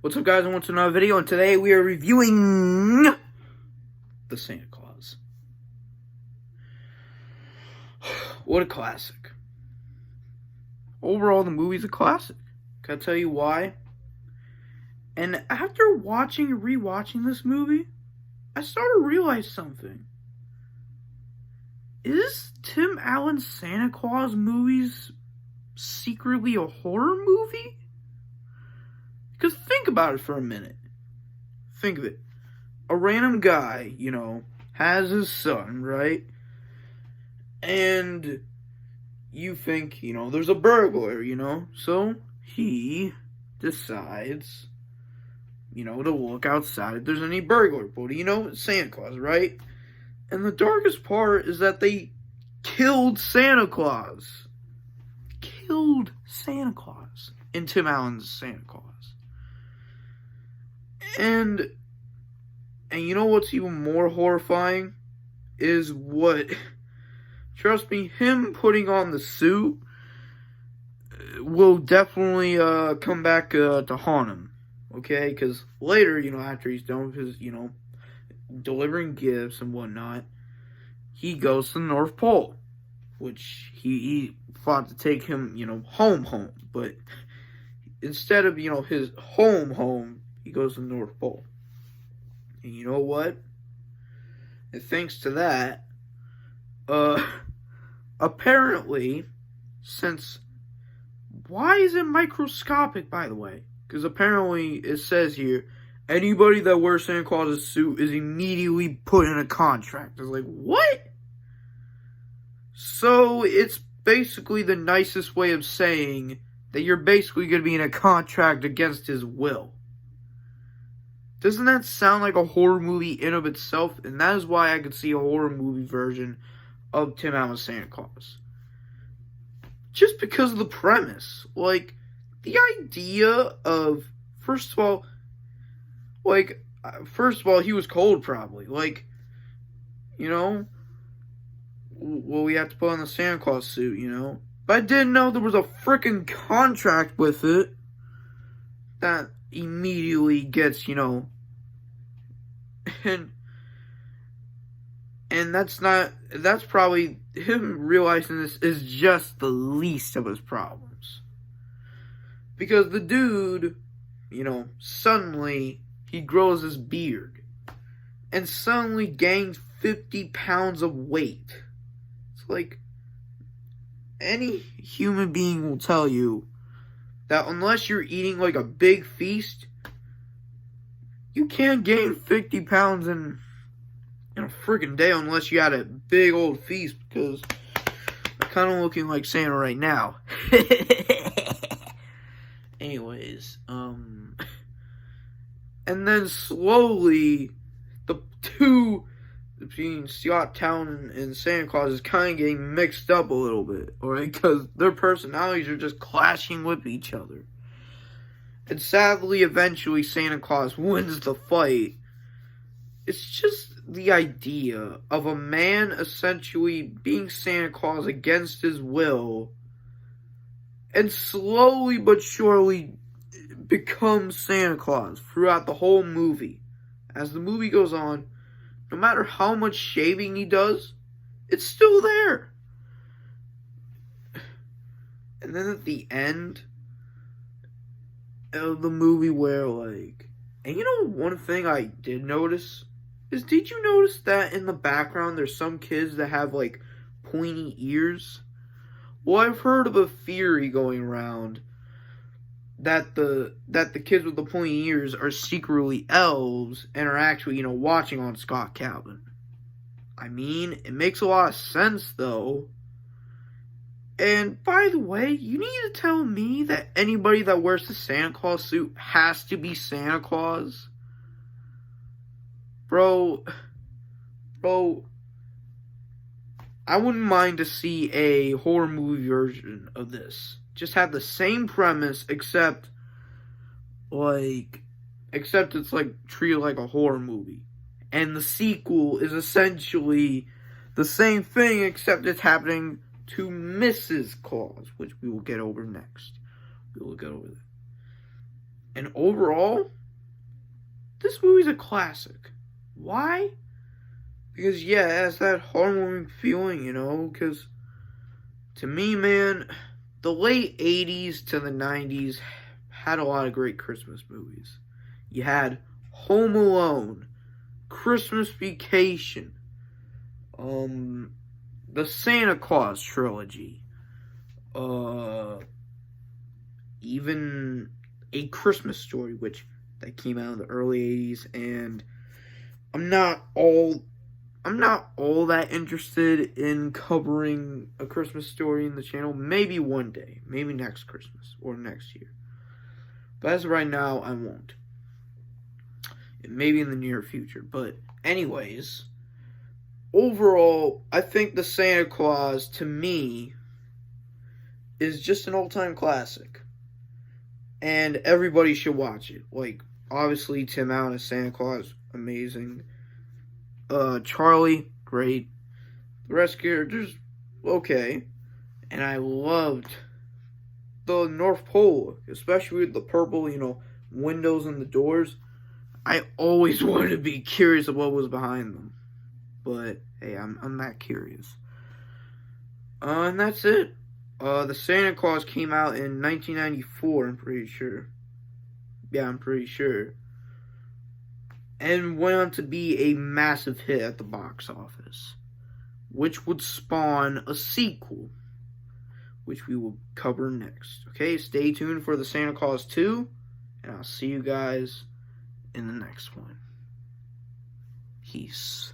What's up, guys? Welcome to another video, and today we are reviewing the Santa Claus. What a classic. Overall, the movie's a classic. Can I tell you why? And after watching and rewatching this movie, I started to realize something. Is Tim Allen's Santa Claus movies secretly a horror movie? Because think about it for a minute. Think of it. A random guy, has his son, right? And you think, there's a burglar, So he decides, to look outside if there's any burglar. But it's Santa Claus, right? And the darkest part is that they killed Santa Claus. Killed Santa Claus in Tim Allen's Santa Claus. And you know what's even more horrifying? Is what, trust me, him putting on the suit will definitely come back to haunt him. Okay? Because later, after he's done with his, delivering gifts and whatnot, he goes to the North Pole. Which he thought to take him, home. But instead of, his home, he goes to the North Pole. And you know what? And thanks to that, apparently, why is it microscopic, by the way? Because apparently it says here, anybody that wears Santa Claus's suit is immediately put in a contract. It's like, what? So it's basically the nicest way of saying that you're basically going to be in a contract against his will. Doesn't that sound like a horror movie in of itself? And that is why I could see a horror movie version of Tim Allen's Santa Claus. Just because of the premise. Like, the idea of, first of all, he was cold probably. Well, we have to put on the Santa Claus suit, But I didn't know there was a freaking contract with it that immediately gets, and that's probably, him realizing this is just the least of his problems. Because the dude, suddenly, he grows his beard. And suddenly gains 50 pounds of weight. It's like, any human being will tell you that unless you're eating like a big feast, you can't gain 50 pounds in a freaking day unless you had a big old feast, because I'm kind of looking like Santa right now. Anyways, and then slowly, the two between Scott Town and Santa Claus is kind of getting mixed up a little bit, alright? Because their personalities are just clashing with each other. And sadly, eventually, Santa Claus wins the fight. It's just the idea of a man essentially being Santa Claus against his will, and slowly but surely becomes Santa Claus throughout the whole movie. As the movie goes on, no matter how much shaving he does, it's still there. And then at the end of the movie where, and one thing I did notice is, did you notice that in the background there's some kids that have, pointy ears? Well, I've heard of a theory going around that the kids with the pointy ears are secretly elves and are actually, watching on Scott Calvin. I mean, it makes a lot of sense, though. And, by the way, you need to tell me that anybody that wears the Santa Claus suit has to be Santa Claus? Bro, I wouldn't mind to see a horror movie version of this. Just have the same premise, except it's treated like a horror movie. And the sequel is essentially the same thing, except it's happening to Mrs. Claus, which we will get over next. We will get over that. And overall, this movie's a classic. Why? Because, yeah, it has that heartwarming feeling, because to me, man, the late 80s to the 90s had a lot of great Christmas movies. You had Home Alone, Christmas Vacation, the Santa Claus trilogy, even A Christmas Story, which that came out in the early 80s, and I'm not all that interested in covering A Christmas Story in the channel. Maybe one day, maybe next Christmas or next year. But as of right now, I won't. Maybe in the near future. But anyways, overall, I think the Santa Claus, to me, is just an all-time classic. And everybody should watch it. Like, obviously, Tim Allen as Santa Claus, amazing. Charlie, great. The rest characters, okay. And I loved the North Pole, especially with the purple, windows and the doors. I always wanted to be curious of what was behind them. But, hey, I'm that curious. And that's it. The Santa Claus came out in 1994, I'm pretty sure. Yeah, I'm pretty sure. And went on to be a massive hit at the box office, which would spawn a sequel, which we will cover next. Okay, stay tuned for the Santa Claus 2, and I'll see you guys in the next one. Peace.